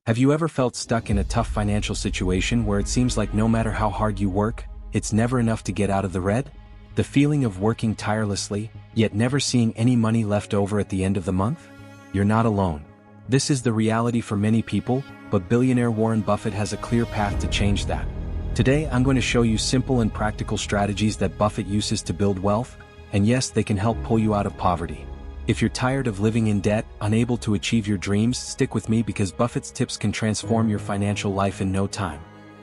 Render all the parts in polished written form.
Have you ever felt stuck in a tough financial situation where it seems like no matter how hard you work, it's never enough to get out of the red? The feeling of working tirelessly, yet never seeing any money left over at the end of the month? You're not alone. This is the reality for many people, but billionaire Warren Buffett has a clear path to change that. Today I'm going to show you simple and practical strategies that Buffett uses to build wealth, and yes, they can help pull you out of poverty. If you're tired of living in debt, unable to achieve your dreams, stick with me because Buffett's tips can transform your financial life in no time.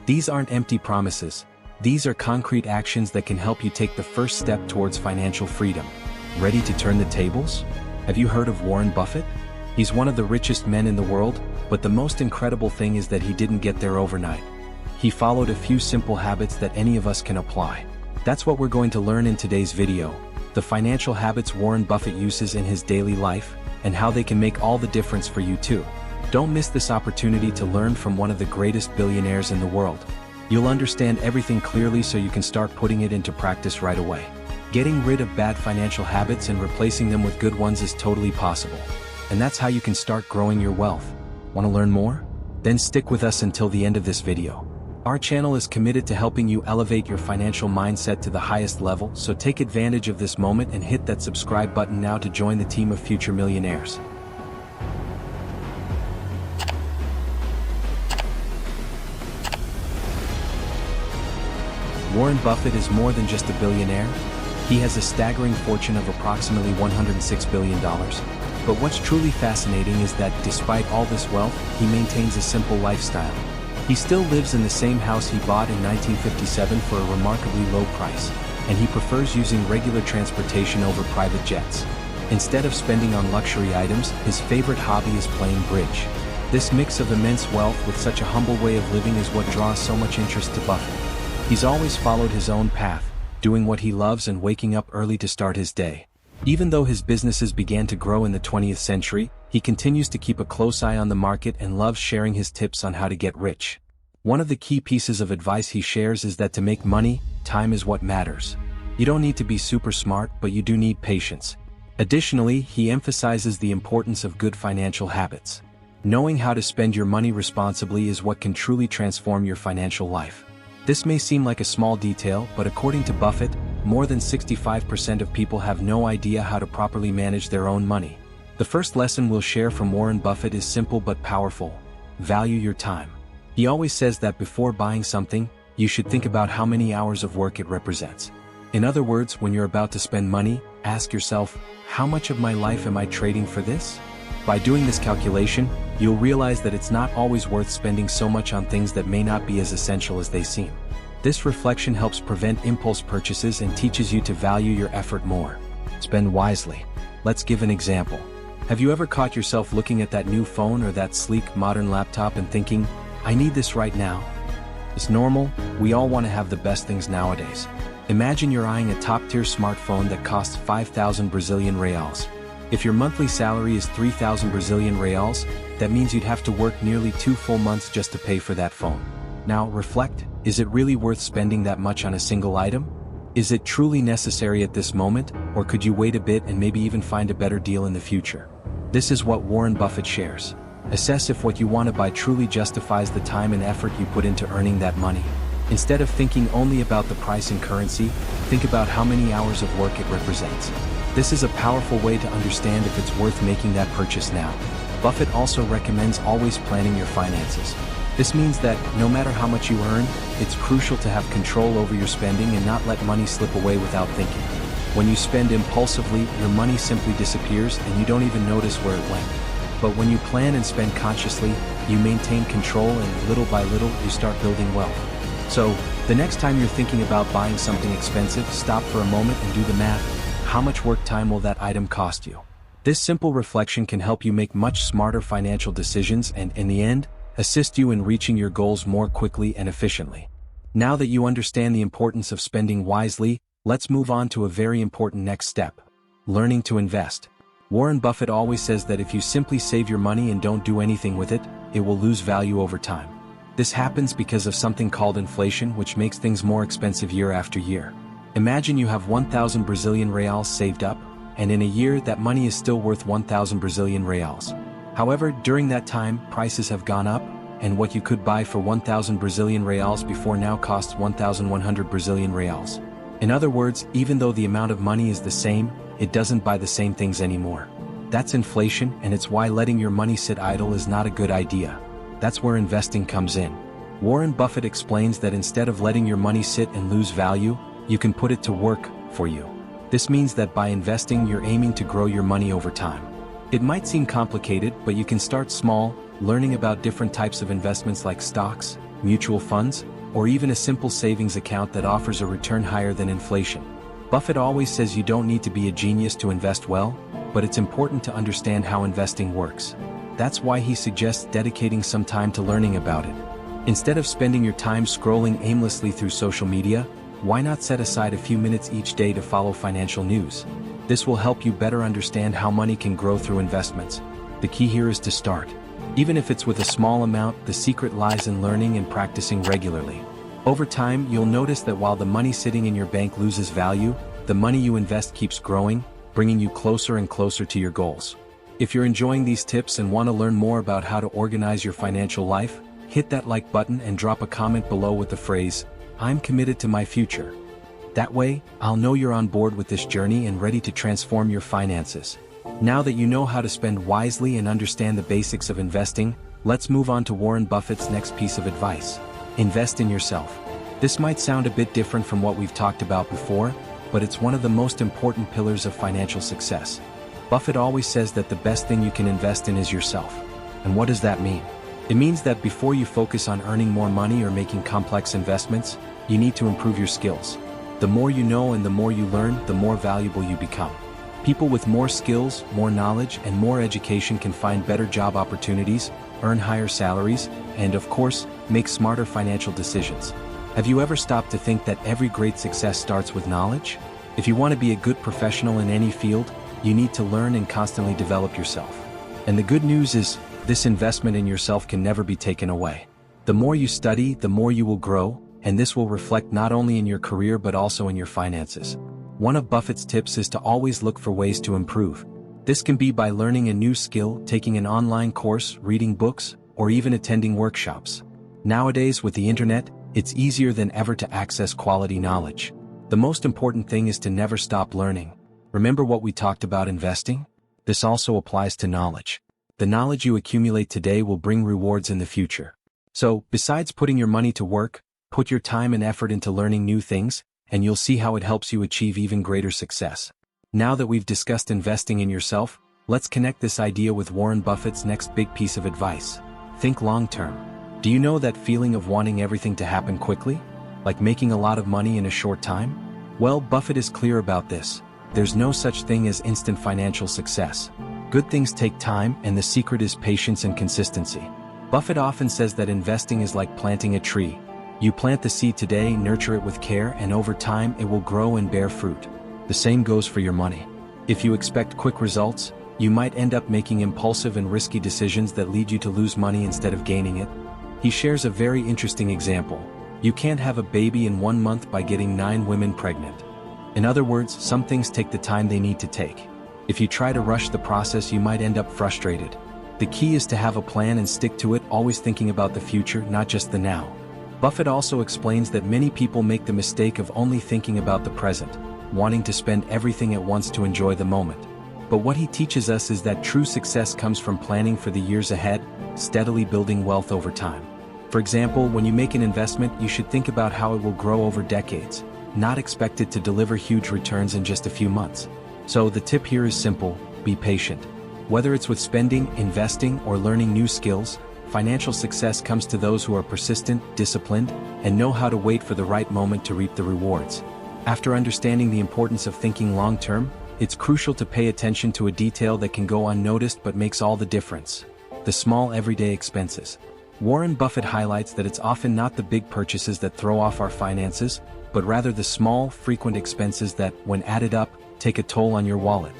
These aren't empty promises. These are concrete actions that can help you take the first step towards financial freedom. Ready to turn the tables? Have you heard of Warren Buffett? He's one of the richest men in the world, but the most incredible thing is that he didn't get there overnight. He followed a few simple habits that any of us can apply. That's what we're going to learn in today's video. The financial habits Warren Buffett uses in his daily life, and how they can make all the difference for you too. Don't miss this opportunity to learn from one of the greatest billionaires in the world. You'll understand everything clearly so you can start putting it into practice right away. Getting rid of bad financial habits and replacing them with good ones is totally possible. And that's how you can start growing your wealth. Want to learn more? Then stick with us until the end of this video. Our channel is committed to helping you elevate your financial mindset to the highest level, so take advantage of this moment and hit that subscribe button now to join the team of future millionaires. Warren Buffett is more than just a billionaire. He has a staggering fortune of approximately $106 billion. But what's truly fascinating is that despite all this wealth, he maintains a simple lifestyle. He still lives in the same house he bought in 1957 for a remarkably low price, and he prefers using regular transportation over private jets. Instead of spending on luxury items, his favorite hobby is playing bridge. This mix of immense wealth with such a humble way of living is what draws so much interest to Buffett. He's always followed his own path, doing what he loves and waking up early to start his day. Even though his businesses began to grow in the 20th century, he continues to keep a close eye on the market and loves sharing his tips on how to get rich. One of the key pieces of advice he shares is that to make money, time is what matters. You don't need to be super smart, but you do need patience. Additionally, he emphasizes the importance of good financial habits. Knowing how to spend your money responsibly is what can truly transform your financial life. This may seem like a small detail, but according to Buffett, more than 65% of people have no idea how to properly manage their own money. The first lesson we'll share from Warren Buffett is simple but powerful. Value your time. He always says that before buying something, you should think about how many hours of work it represents. In other words, when you're about to spend money, ask yourself, how much of my life am I trading for this? By doing this calculation, you'll realize that it's not always worth spending so much on things that may not be as essential as they seem. This reflection helps prevent impulse purchases and teaches you to value your effort more. Spend wisely. Let's give an example. Have you ever caught yourself looking at that new phone or that sleek modern laptop and thinking, I need this right now? It's normal, we all want to have the best things nowadays. Imagine you're eyeing a top-tier smartphone that costs 5,000 Brazilian reals. If your monthly salary is 3,000 Brazilian reals, that means you'd have to work nearly 2 full months just to pay for that phone. Now, reflect, is it really worth spending that much on a single item? Is it truly necessary at this moment, or could you wait a bit and maybe even find a better deal in the future? This is what Warren Buffett shares. Assess if what you want to buy truly justifies the time and effort you put into earning that money. Instead of thinking only about the price and currency, think about how many hours of work it represents. This is a powerful way to understand if it's worth making that purchase now. Buffett also recommends always planning your finances. This means that, no matter how much you earn, it's crucial to have control over your spending and not let money slip away without thinking. When you spend impulsively, your money simply disappears and you don't even notice where it went. But when you plan and spend consciously, you maintain control and little by little you start building wealth. So, the next time you're thinking about buying something expensive, stop for a moment and do the math. How much work time will that item cost you? This simple reflection can help you make much smarter financial decisions and, in the end, assist you in reaching your goals more quickly and efficiently. Now that you understand the importance of spending wisely, let's move on to a very important next step: learning to invest. Warren Buffett always says that if you simply save your money and don't do anything with it, it will lose value over time. This happens because of something called inflation, which makes things more expensive year after year. Imagine you have 1,000 Brazilian reals saved up, and in a year that money is still worth 1,000 Brazilian reals. However, during that time, prices have gone up, and what you could buy for 1,000 Brazilian reals before now costs 1,100 Brazilian reals. In other words, even though the amount of money is the same, it doesn't buy the same things anymore. That's inflation, and it's why letting your money sit idle is not a good idea. That's where investing comes in. Warren Buffett explains that instead of letting your money sit and lose value, you can put it to work for you. This means that by investing, you're aiming to grow your money over time. It might seem complicated, but you can start small, learning about different types of investments like stocks, mutual funds, or even a simple savings account that offers a return higher than inflation. Buffett always says you don't need to be a genius to invest well, but it's important to understand how investing works. That's why he suggests dedicating some time to learning about it. Instead of spending your time scrolling aimlessly through social media, why not set aside a few minutes each day to follow financial news? This will help you better understand how money can grow through investments. The key here is to start. Even if it's with a small amount, the secret lies in learning and practicing regularly. Over time, you'll notice that while the money sitting in your bank loses value, the money you invest keeps growing, bringing you closer and closer to your goals. If you're enjoying these tips and want to learn more about how to organize your financial life, hit that like button and drop a comment below with the phrase, "I'm committed to my future." That way, I'll know you're on board with this journey and ready to transform your finances. Now that you know how to spend wisely and understand the basics of investing, let's move on to Warren Buffett's next piece of advice. Invest in yourself. This might sound a bit different from what we've talked about before, but it's one of the most important pillars of financial success. Buffett always says that the best thing you can invest in is yourself. And what does that mean? It means that before you focus on earning more money or making complex investments, you need to improve your skills. The more you know and the more you learn, the more valuable you become. People with more skills, more knowledge, and more education can find better job opportunities, earn higher salaries, and of course, make smarter financial decisions. Have you ever stopped to think that every great success starts with knowledge? If you want to be a good professional in any field, you need to learn and constantly develop yourself. And the good news is, this investment in yourself can never be taken away. The more you study, the more you will grow, and this will reflect not only in your career but also in your finances. One of Buffett's tips is to always look for ways to improve. This can be by learning a new skill, taking an online course, reading books, or even attending workshops. Nowadays, with the internet, it's easier than ever to access quality knowledge. The most important thing is to never stop learning. Remember what we talked about investing? This also applies to knowledge. The knowledge you accumulate today will bring rewards in the future. So, besides putting your money to work, put your time and effort into learning new things, and you'll see how it helps you achieve even greater success. Now that we've discussed investing in yourself, let's connect this idea with Warren Buffett's next big piece of advice. Think long-term. Do you know that feeling of wanting everything to happen quickly? Like making a lot of money in a short time? Well, Buffett is clear about this. There's no such thing as instant financial success. Good things take time, and the secret is patience and consistency. Buffett often says that investing is like planting a tree. You plant the seed today, nurture it with care, and over time it will grow and bear fruit. The same goes for your money. If you expect quick results, you might end up making impulsive and risky decisions that lead you to lose money instead of gaining it. He shares a very interesting example. You can't have a baby in 1 month by getting 9 women pregnant. In other words, some things take the time they need to take. If you try to rush the process, you might end up frustrated. The key is to have a plan and stick to it, always thinking about the future, not just the now. Buffett also explains that many people make the mistake of only thinking about the present, wanting to spend everything at once to enjoy the moment. But what he teaches us is that true success comes from planning for the years ahead, steadily building wealth over time. For example, when you make an investment, you should think about how it will grow over decades, not expect it to deliver huge returns in just a few months. So the tip here is simple: be patient. Whether it's with spending, investing, or learning new skills, financial success comes to those who are persistent, disciplined, and know how to wait for the right moment to reap the rewards. After understanding the importance of thinking long-term, it's crucial to pay attention to a detail that can go unnoticed but makes all the difference: the small everyday expenses. Warren Buffett highlights that it's often not the big purchases that throw off our finances, but rather the small, frequent expenses that, when added up, take a toll on your wallet.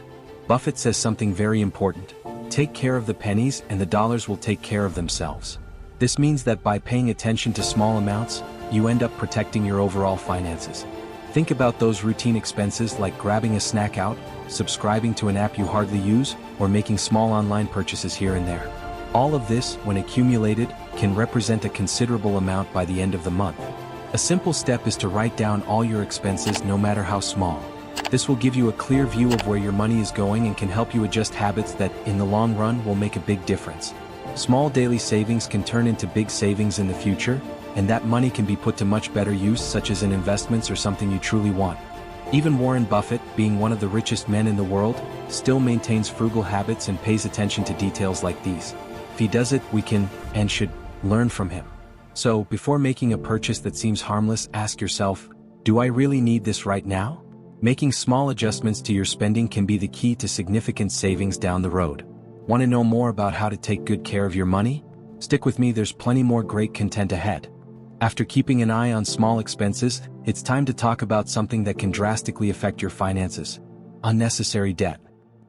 Buffett says something very important: take care of the pennies and the dollars will take care of themselves. This means that by paying attention to small amounts, you end up protecting your overall finances. Think about those routine expenses like grabbing a snack out, subscribing to an app you hardly use, or making small online purchases here and there. All of this, when accumulated, can represent a considerable amount by the end of the month. A simple step is to write down all your expenses, no matter how small. This will give you a clear view of where your money is going and can help you adjust habits that, in the long run, will make a big difference. Small daily savings can turn into big savings in the future, and that money can be put to much better use, such as in investments or something you truly want. Even Warren Buffett, being one of the richest men in the world, still maintains frugal habits and pays attention to details like these. If he does it, we can, and should, learn from him. So, before making a purchase that seems harmless, ask yourself, do I really need this right now? Making small adjustments to your spending can be the key to significant savings down the road. Want to know more about how to take good care of your money? Stick with me, there's plenty more great content ahead. After keeping an eye on small expenses, it's time to talk about something that can drastically affect your finances: unnecessary debt.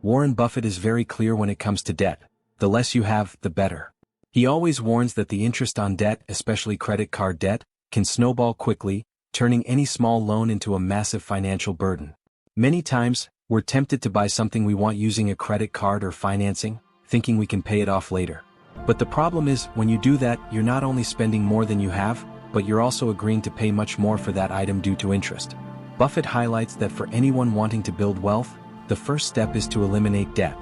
Warren Buffett is very clear when it comes to debt. The less you have, the better. He always warns that the interest on debt, especially credit card debt, can snowball quickly, turning any small loan into a massive financial burden. Many times, we're tempted to buy something we want using a credit card or financing, thinking we can pay it off later. But the problem is, when you do that, you're not only spending more than you have, but you're also agreeing to pay much more for that item due to interest. Buffett highlights that for anyone wanting to build wealth, the first step is to eliminate debt.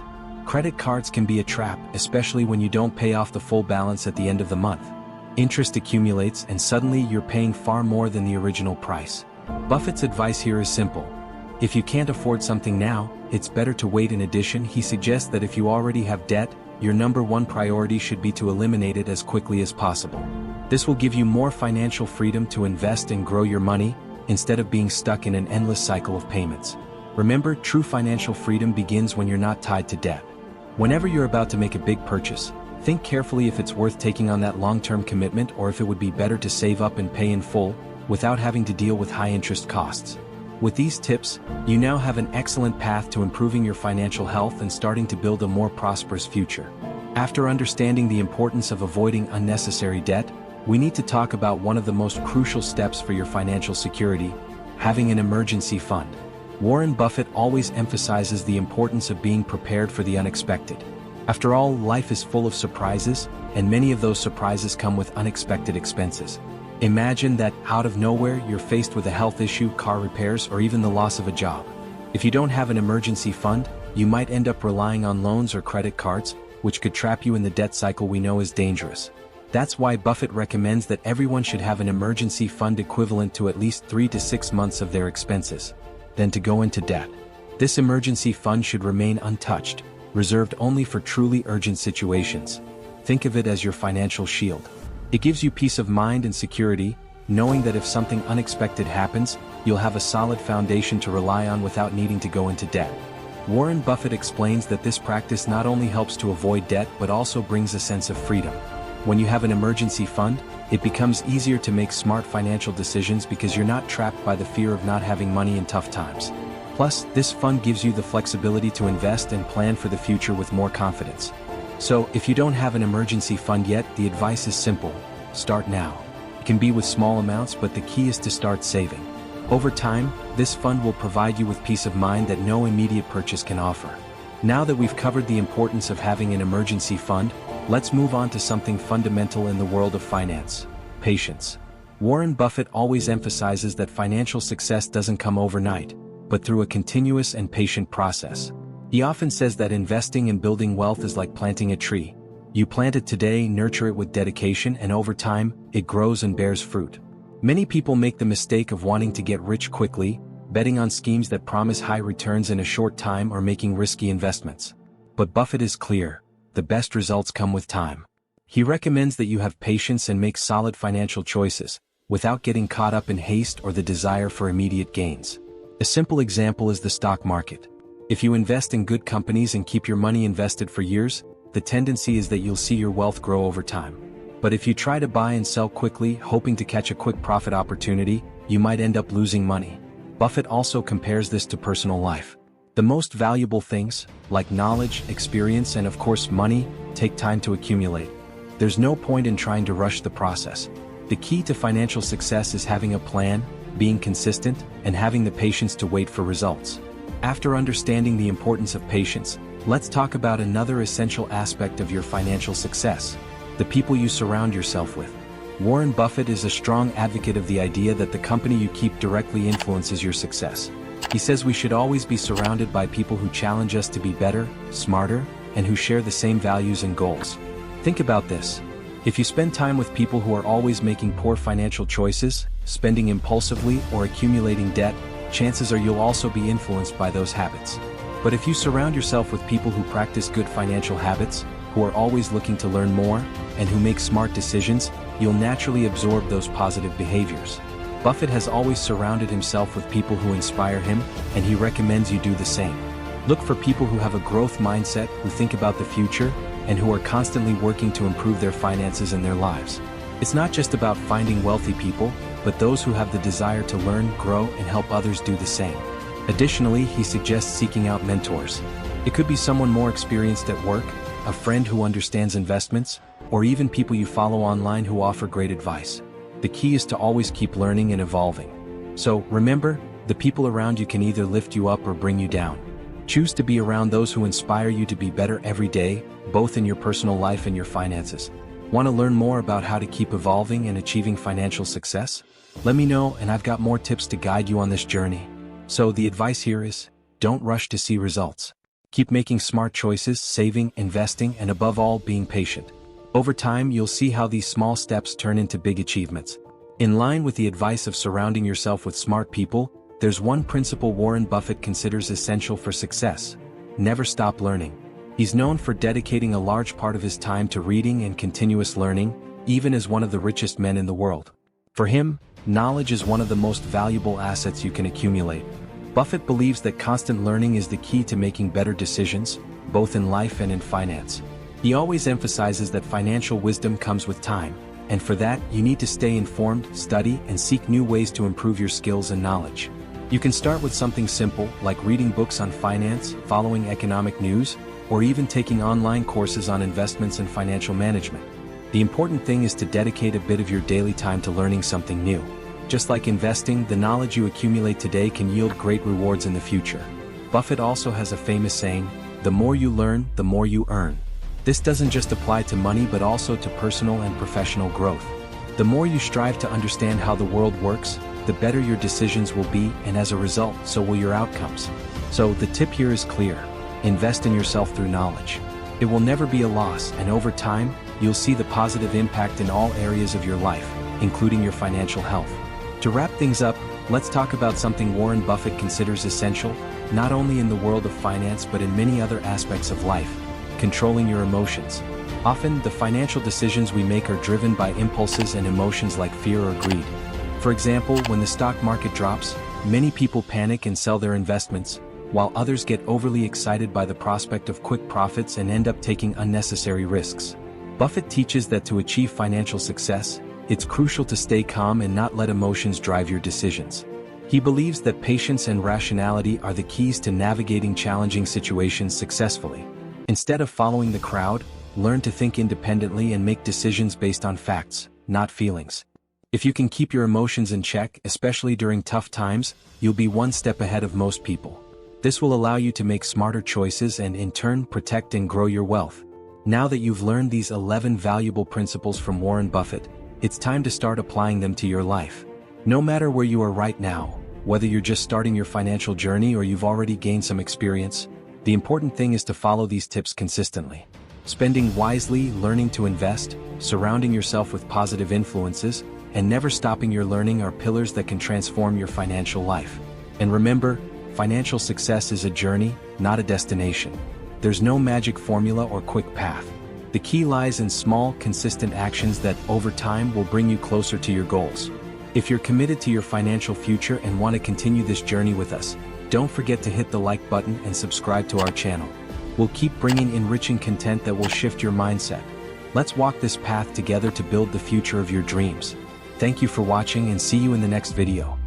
Credit cards can be a trap, especially when you don't pay off the full balance at the end of the month. Interest accumulates and suddenly you're paying far more than the original price. Buffett's advice here is simple. If you can't afford something now, it's better to wait. In addition, he suggests that if you already have debt, your number one priority should be to eliminate it as quickly as possible. This will give you more financial freedom to invest and grow your money, instead of being stuck in an endless cycle of payments. Remember, true financial freedom begins when you're not tied to debt. Whenever you're about to make a big purchase, think carefully if it's worth taking on that long-term commitment or if it would be better to save up and pay in full, without having to deal with high interest costs. With these tips, you now have an excellent path to improving your financial health and starting to build a more prosperous future. After understanding the importance of avoiding unnecessary debt, we need to talk about one of the most crucial steps for your financial security: having an emergency fund. Warren Buffett always emphasizes the importance of being prepared for the unexpected. After all, life is full of surprises, and many of those surprises come with unexpected expenses. Imagine that, out of nowhere, you're faced with a health issue, car repairs, or even the loss of a job. If you don't have an emergency fund, you might end up relying on loans or credit cards, which could trap you in the debt cycle we know is dangerous. That's why Buffett recommends that everyone should have an emergency fund equivalent to at least 3 to 6 months of their expenses, then to go into debt. This emergency fund should remain untouched, reserved only for truly urgent situations. Think of it as your financial shield. It gives you peace of mind and security, knowing that if something unexpected happens, you'll have a solid foundation to rely on without needing to go into debt. Warren Buffett explains that this practice not only helps to avoid debt but also brings a sense of freedom. When you have an emergency fund, it becomes easier to make smart financial decisions because you're not trapped by the fear of not having money in tough times. Plus, this fund gives you the flexibility to invest and plan for the future with more confidence. So, if you don't have an emergency fund yet, the advice is simple: start now. It can be with small amounts, but the key is to start saving. Over time, this fund will provide you with peace of mind that no immediate purchase can offer. Now that we've covered the importance of having an emergency fund, let's move on to something fundamental in the world of finance: patience. Warren Buffett always emphasizes that financial success doesn't come overnight, but through a continuous and patient process. He often says that investing and building wealth is like planting a tree. You plant it today, nurture it with dedication, and over time, it grows and bears fruit. Many people make the mistake of wanting to get rich quickly, betting on schemes that promise high returns in a short time or making risky investments. But Buffett is clear: the best results come with time. He recommends that you have patience and make solid financial choices, without getting caught up in haste or the desire for immediate gains. A simple example is the stock market. If you invest in good companies and keep your money invested for years, the tendency is that you'll see your wealth grow over time. But if you try to buy and sell quickly, hoping to catch a quick profit opportunity, you might end up losing money. Buffett also compares this to personal life. The most valuable things, like knowledge, experience, and of course money, take time to accumulate. There's no point in trying to rush the process. The key to financial success is having a plan, being consistent, and having the patience to wait for results. After understanding the importance of patience, let's talk about another essential aspect of your financial success: the people you surround yourself with. Warren Buffett is a strong advocate of the idea that the company you keep directly influences your success. He says we should always be surrounded by people who challenge us to be better, smarter, and who share the same values and goals. Think about this. If you spend time with people who are always making poor financial choices, spending impulsively, or accumulating debt, chances are you'll also be influenced by those habits. But if you surround yourself with people who practice good financial habits, who are always looking to learn more, and who make smart decisions, you'll naturally absorb those positive behaviors. Buffett has always surrounded himself with people who inspire him, and he recommends you do the same. Look for people who have a growth mindset, who think about the future, and who are constantly working to improve their finances and their lives. It's not just about finding wealthy people, but those who have the desire to learn, grow, and help others do the same. Additionally, he suggests seeking out mentors. It could be someone more experienced at work, a friend who understands investments, or even people you follow online who offer great advice. The key is to always keep learning and evolving. So, remember, the people around you can either lift you up or bring you down. Choose to be around those who inspire you to be better every day, both in your personal life and your finances. Want to learn more about how to keep evolving and achieving financial success? Let me know, and I've got more tips to guide you on this journey. So the advice here is, don't rush to see results. Keep making smart choices, saving, investing, and above all, being patient. Over time, you'll see how these small steps turn into big achievements. In line with the advice of surrounding yourself with smart people, there's one principle Warren Buffett considers essential for success: never stop learning. He's known for dedicating a large part of his time to reading and continuous learning, even as one of the richest men in the world. For him, knowledge is one of the most valuable assets you can accumulate. Buffett believes that constant learning is the key to making better decisions, both in life and in finance. He always emphasizes that financial wisdom comes with time, and for that, you need to stay informed, study, and seek new ways to improve your skills and knowledge. You can start with something simple, like reading books on finance, following economic news, or even taking online courses on investments and financial management. The important thing is to dedicate a bit of your daily time to learning something new. Just like investing, the knowledge you accumulate today can yield great rewards in the future. Buffett also has a famous saying, "The more you learn, the more you earn." This doesn't just apply to money but also to personal and professional growth. The more you strive to understand how the world works, the better your decisions will be, and as a result, so will your outcomes. So the tip here is clear: invest in yourself through knowledge. It will never be a loss, and over time, you'll see the positive impact in all areas of your life, including your financial health. To wrap things up, let's talk about something Warren Buffett considers essential, not only in the world of finance but in many other aspects of life: controlling your emotions. Often, the financial decisions we make are driven by impulses and emotions like fear or greed. For example, when the stock market drops, many people panic and sell their investments, while others get overly excited by the prospect of quick profits and end up taking unnecessary risks. Buffett teaches that to achieve financial success, it's crucial to stay calm and not let emotions drive your decisions. He believes that patience and rationality are the keys to navigating challenging situations successfully. Instead of following the crowd, learn to think independently and make decisions based on facts, not feelings. If you can keep your emotions in check, especially during tough times, you'll be one step ahead of most people. This will allow you to make smarter choices and, in turn, protect and grow your wealth. Now that you've learned these 11 valuable principles from Warren Buffett, it's time to start applying them to your life. No matter where you are right now, whether you're just starting your financial journey or you've already gained some experience, the important thing is to follow these tips consistently. Spending wisely, learning to invest, surrounding yourself with positive influences, and never stopping your learning are pillars that can transform your financial life. And remember, financial success is a journey, not a destination. There's no magic formula or quick path. The key lies in small, consistent actions that, over time, will bring you closer to your goals. If you're committed to your financial future and want to continue this journey with us, don't forget to hit the like button and subscribe to our channel. We'll keep bringing enriching content that will shift your mindset. Let's walk this path together to build the future of your dreams. Thank you for watching and see you in the next video.